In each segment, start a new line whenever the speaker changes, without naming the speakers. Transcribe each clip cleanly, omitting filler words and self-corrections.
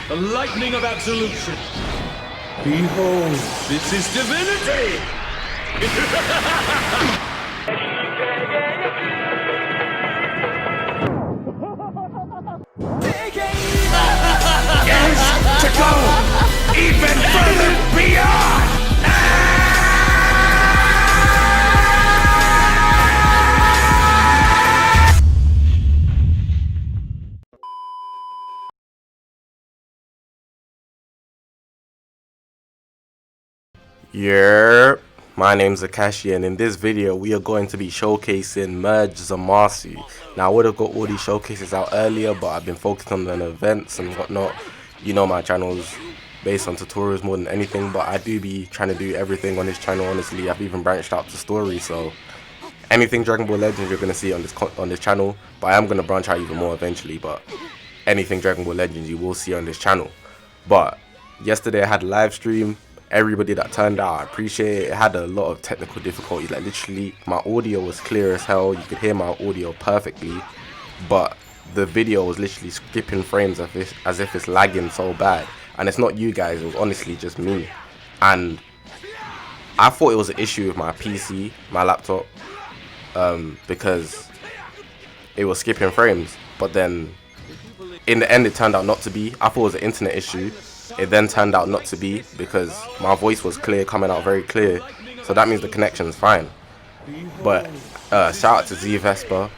The lightning of Absolution. Behold, this is divinity!
Yes, to go even further beyond!
Yeah, my name's Zakashi, and in this video we are going to be showcasing MERGED ZAMASU. Now I would have got all these showcases out earlier, but I've been focused on the events and whatnot. You know my channel's based on tutorials more than anything, but I do be trying to do everything on this channel. Honestly, I've even branched out to story, so anything Dragon Ball Legends you're going to see on this channel, but I am going to branch out even more eventually. But anything Dragon Ball Legends you will see on this channel. But yesterday I had a live stream. Everybody that turned out, I appreciate it. It had a lot of technical difficulties. Like literally my audio was clear as hell, you could hear my audio perfectly, but the video was literally skipping frames as if it's lagging so bad. And it's not you guys, it was honestly just me. And I thought it was an issue with my PC, my laptop, because it was skipping frames, but then in the end it turned out not to be. I thought it was an internet issue. It then turned out not to be, because my voice was clear, coming out very clear, so that means the connection is fine. But shout out to C Vespa,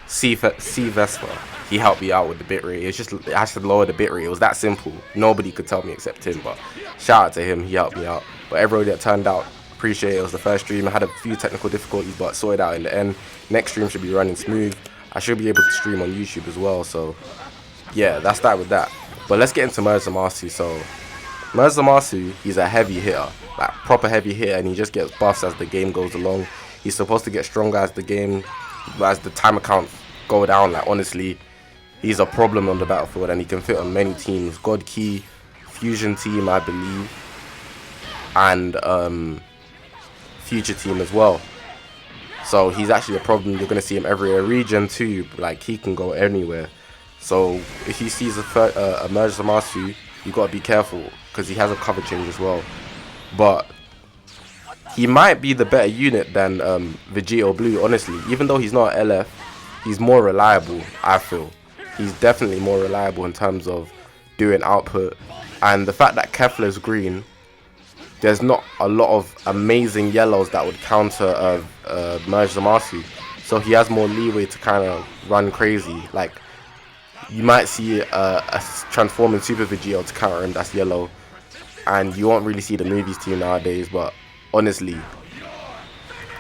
he helped me out with the bitrate. It's just I should lower the bitrate. It was that simple. Nobody could tell me except him, but shout out to him, he helped me out. But everybody that turned out, appreciate it. It was the first stream. I had a few technical difficulties, but sorted out in the end. Next stream should be running smooth. I should be able to stream on YouTube as well, so yeah, that's that with that. But let's get into MERGED ZAMASU. So MERGED ZAMASU, he's a heavy hitter, like proper heavy hitter, and he just gets buffs as the game goes along. He's supposed to get stronger as the time accounts go down. Like honestly, he's a problem on the battlefield, and he can fit on many teams. God Key, Fusion team, I believe, and Future team as well. So he's actually a problem. You're gonna see him everywhere. Region too, like he can go anywhere. So if he sees a MERGED ZAMASU, you gotta be careful, because he has a cover change as well. But he might be the better unit than Vegito Blue, honestly. Even though he's not an LF, he's more reliable, I feel. He's definitely more reliable in terms of doing output. And the fact that Kefla's green, there's not a lot of amazing yellows that would counter MERGED ZAMASU. So he has more leeway to kind of run crazy. Like, you might see a transforming Super Vegito to counter him, that's yellow. And you won't really see the movies team nowadays, but honestly,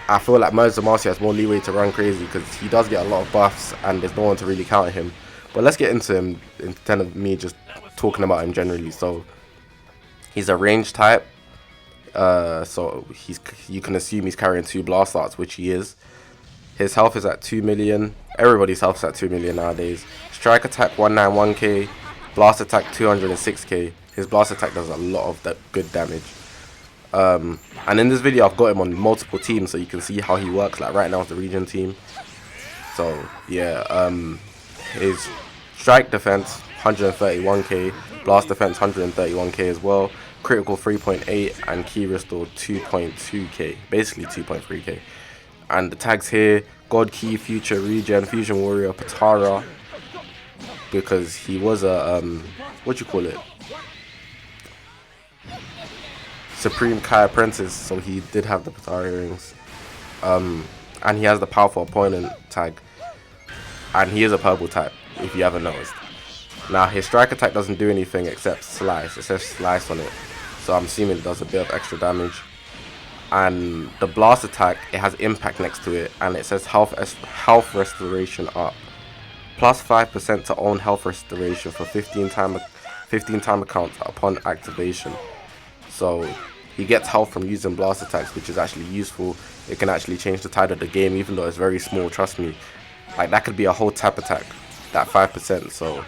I feel like MERGED ZAMASU has more leeway to run crazy, because he does get a lot of buffs and there's no one to really counter him. But let's get into him instead of me just talking about him generally. So he's a range type, so you can assume he's carrying 2 blast arts, which he is. His health is at 2 million. Everybody's health is at 2 million nowadays. Strike attack 191k, blast attack 206k. His blast attack does a lot of that good damage. And in this video I've got him on multiple teams, so you can see how he works. Like right now it's the region team. So yeah, his strike defense 131k, blast defense 131k as well, critical 3.8, and key restore 2.2k, basically 2.3k. And the tags here: God Key, Future, Regen, Fusion Warrior, Patara, because he was a what do you call it, Supreme Kai Apprentice, so he did have the Patara earrings. And he has the powerful opponent tag, and he is a purple type, if you haven't noticed. Now his strike attack doesn't do anything except slice. It says slice on it, so I'm assuming it does a bit of extra damage. And the blast attack, it has impact next to it, and it says health restoration up, plus 5% to own health restoration for 15 time accounts upon activation. So he gets health from using blast attacks, which is actually useful. It can actually change the tide of the game, even though it's very small, trust me. Like that could be a whole tap attack, that 5%, so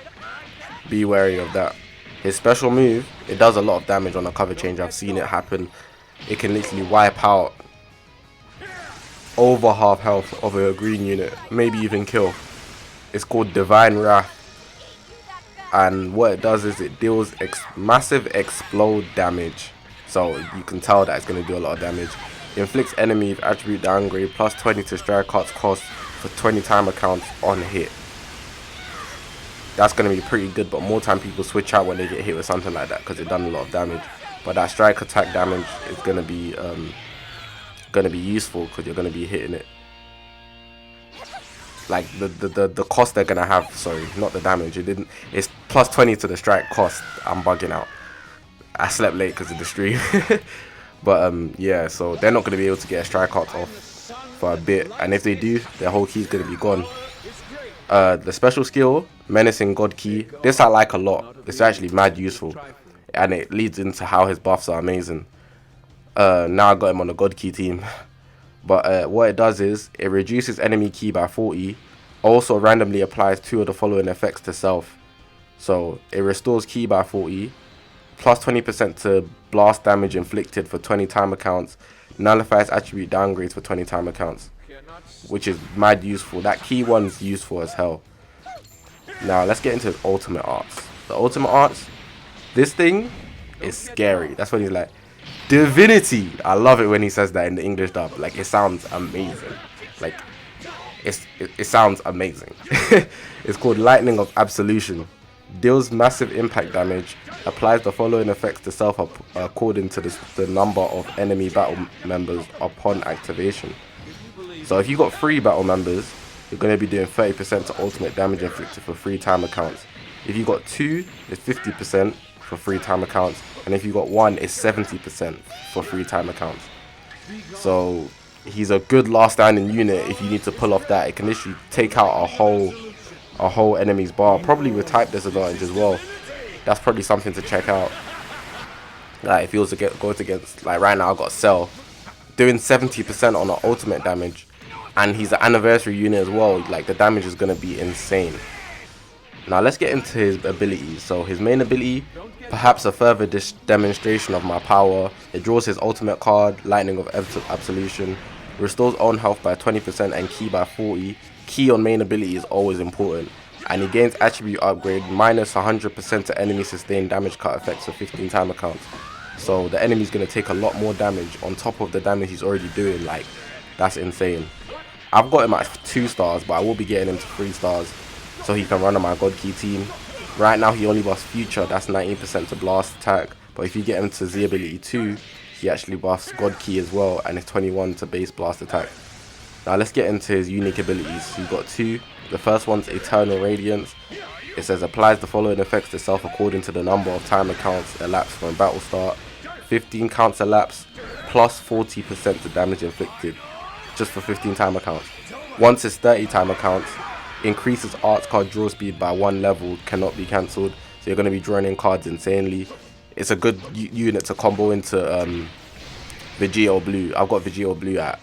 be wary of that. His special move, it does a lot of damage on a cover change. I've seen it happen. It can literally wipe out over half health of a green unit, maybe even kill. It's called Divine Wrath, and what it does is it deals massive explode damage. So you can tell that it's going to do a lot of damage. Inflicts enemy with attribute downgrade plus 20 to strike cards cost for 20 timer counts on hit. That's going to be pretty good, but more time people switch out when they get hit with something like that because it done a lot of damage. But that strike attack damage is going to be useful because you're going to be hitting it. Like the cost they're going to have, sorry, not the damage. It's plus 20 to the strike cost. I'm bugging out. I slept late because of the stream. But yeah, so they're not going to be able to get a strike art off for a bit, and if they do, their whole key is going to be gone. The special skill, Menacing God Key, this I like a lot. It's actually mad useful, and it leads into how his buffs are amazing. Now I got him on the God Key team. But what it does is, it reduces enemy key by 40, also randomly applies 2 of the following effects to self. So it restores key by 40, plus 20% to blast damage inflicted for 20 timer counts, nullifies attribute downgrades for 20 timer counts, which is mad useful. That key one's useful as hell. Now let's get into his ultimate arts. The ultimate arts, this thing is scary. That's when he's like, Divinity. I love it when he says that in the English dub. Like, it sounds amazing. Like, it sounds amazing. It's called Lightning of Absolution. Deals massive impact damage. Applies the following effects to self according to the number of enemy battle members upon activation. So if you got 3 battle members, you're going to be doing 30% to ultimate damage inflicted for 3 timer counts. If you got 2, it's 50% for 3 timer counts. And if you got 1, it's 70% for 3 timer counts. So he's a good last standing unit. If you need to pull off that, it can literally take out a whole enemy's bar, probably with type disadvantage as well. That's probably something to check out. Like, if he was to go against, like right now I got Cell doing 70% on the ultimate damage, and he's an anniversary unit as well. Like, the damage is going to be insane. Now let's get into his abilities. So his main ability, perhaps a further demonstration of my power. It draws his ultimate card, Lightning of Absolution. Restores own health by 20% and key by 40. Key on main ability is always important. And he gains attribute upgrade minus 100% to enemy sustained damage cut effects for 15 timer counts. So the enemy's going to take a lot more damage on top of the damage he's already doing. Like, that's insane. I've got him at 2 stars, but I will be getting him to 3 stars so he can run on my God Key team. Right now he only buffs Future, that's 19% to blast attack. But if you get him to Z ability 2, he actually buffs God Key as well, and it's 21 to base blast attack. Now let's get into his unique abilities. He's got 2. The first one's Eternal Radiance. It says applies the following effects to self according to the number of timer counts elapsed from battle start. 15 counts elapsed, plus 40% to damage inflicted, just for 15 timer counts. Once it's 30 timer counts, increases arts card draw speed by 1 level, cannot be cancelled. So you're going to be drawing in cards insanely. It's a good unit to combo into Vegito Blue. I've got Vegito Blue at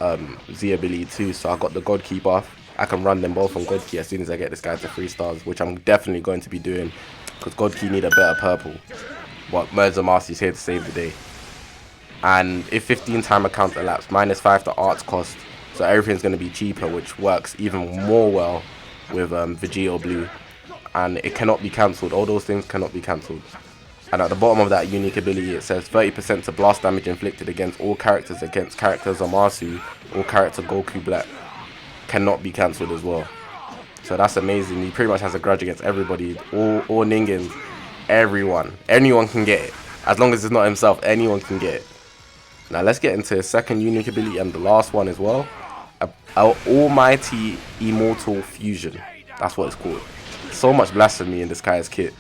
Z ability 2, so I've got the God Key buff. I can run them both on God Key as soon as I get this guy to 3 stars, which I'm definitely going to be doing because God Key need a better purple. But ZAMASU is here to save the day. And if 15 timer counts elapse, minus 5 to arts cost, so everything's going to be cheaper, which works even more well with Vegito Blue. And it cannot be cancelled. All those things cannot be cancelled. And at the bottom of that unique ability, it says 30% to blast damage inflicted against all characters against character ZAMASU or character Goku Black. Cannot be cancelled as well. So that's amazing. He pretty much has a grudge against everybody. All Ningans. Everyone. Anyone can get it. As long as it's not himself, anyone can get it. Now let's get into his second unique ability and the last one as well. Our Almighty Immortal Fusion. That's what it's called. So much blasphemy in this guy's kit.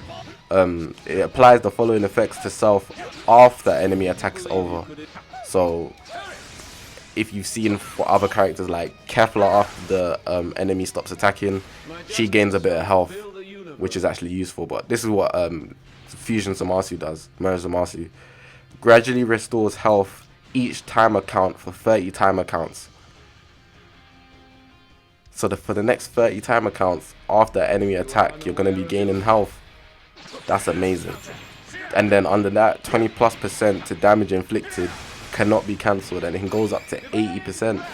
It applies the following effects to self after enemy attack is over. So if you've seen for other characters like Kefla, after the enemy stops attacking, she gains a bit of health, which is actually useful. But this is what Fusion ZAMASU does. MERGED ZAMASU gradually restores health each timer count for 30 timer counts. So for the next 30 timer counts after enemy attack, you're going to be gaining health. That's amazing. And then under that, 20+% to damage inflicted cannot be cancelled, and it goes up to 80%.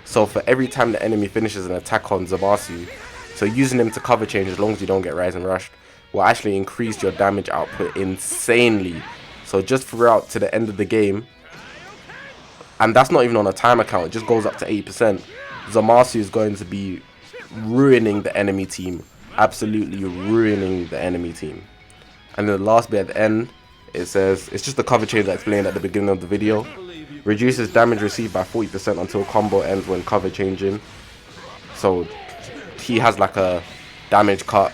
So for every time the enemy finishes an attack on ZAMASU, so using him to cover change as long as you don't get Rise and Rushed, will actually increase your damage output insanely. So just throughout to the end of the game, and that's not even on a timer count, it just goes up to 8%. ZAMASU is going to be ruining the enemy team, absolutely ruining the enemy team. And then the last bit at the end, it says, it's just the cover change I explained at the beginning of the video. Reduces damage received by 40% until combo ends when cover changing. So he has like a damage cut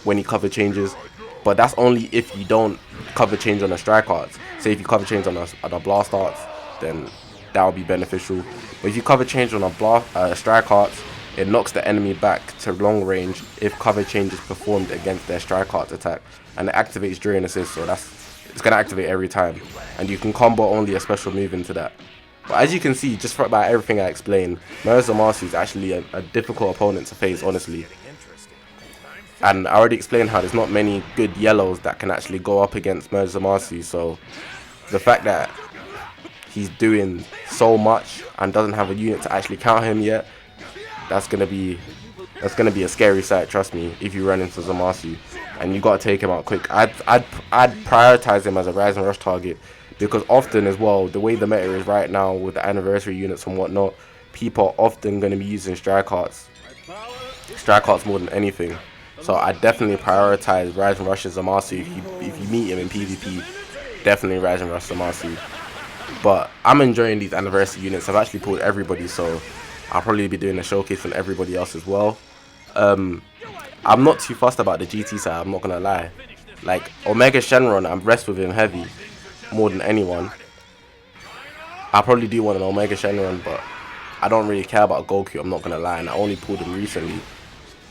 when he cover changes, but that's only if you don't cover change on the strike arts. Say if you cover change on a blast arts, then that will be beneficial. But if you cover change on a strike arts, it knocks the enemy back to long range if cover change is performed against their strike arts attack, and it activates during assist, so it's gonna activate every time, and you can combo only a special move into that. But as you can see, just by everything I explained, MERGED ZAMASU is actually a difficult opponent to face, honestly. And I already explained how there's not many good yellows that can actually go up against MERGED ZAMASU, so the fact that he's doing so much and doesn't have a unit to actually counter him yet, that's gonna be a scary sight, trust me, if you run into ZAMASU. And you gotta take him out quick. I'd prioritize him as a rise and rush target, because often as well, the way the meta is right now with the anniversary units and whatnot, people are often gonna be using strike arts more than anything. So I definitely prioritize rise and rush ZAMASU. If you meet him in PvP, definitely rise and rush ZAMASU. But I'm enjoying these anniversary units. I've actually pulled everybody, so I'll probably be doing a showcase on everybody else as well. I'm not too fussed about the GT side, I'm not gonna lie. Like Omega Shenron, I'm blessed with him heavy more than anyone. I probably do want an Omega Shenron, but I don't really care about Goku, I'm not gonna lie, and I only pulled him recently.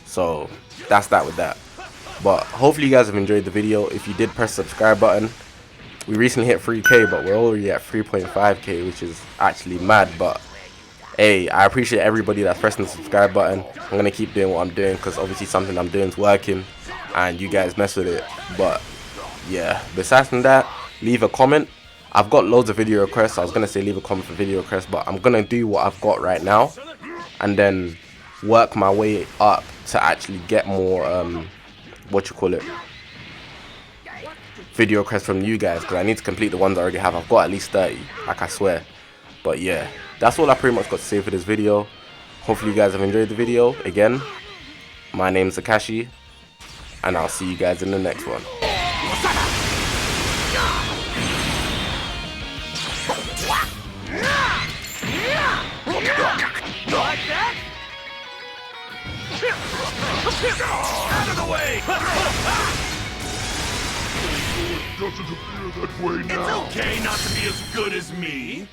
So that's that with that. But hopefully you guys have enjoyed the video. If you did, press the subscribe button. We recently hit 3k, but we're already at 3.5k, which is actually mad. But hey, I appreciate everybody that's pressing the subscribe button. I'm going to keep doing what I'm doing, because obviously something I'm doing is working and you guys mess with it. But yeah, besides from that, leave a comment. I've got loads of video requests. I was going to say leave a comment for video requests, but I'm going to do what I've got right now and then work my way up to actually get more video requests from you guys, because I need to complete the ones I already have. I've got at least 30, like I swear. But yeah, that's all I pretty much got to say for this video. Hopefully you guys have enjoyed the video. Again, my name's Zakashi, and I'll see you guys in the next one.
Out of the way!
Doesn't appear that way now.
It's okay not to be as good as me.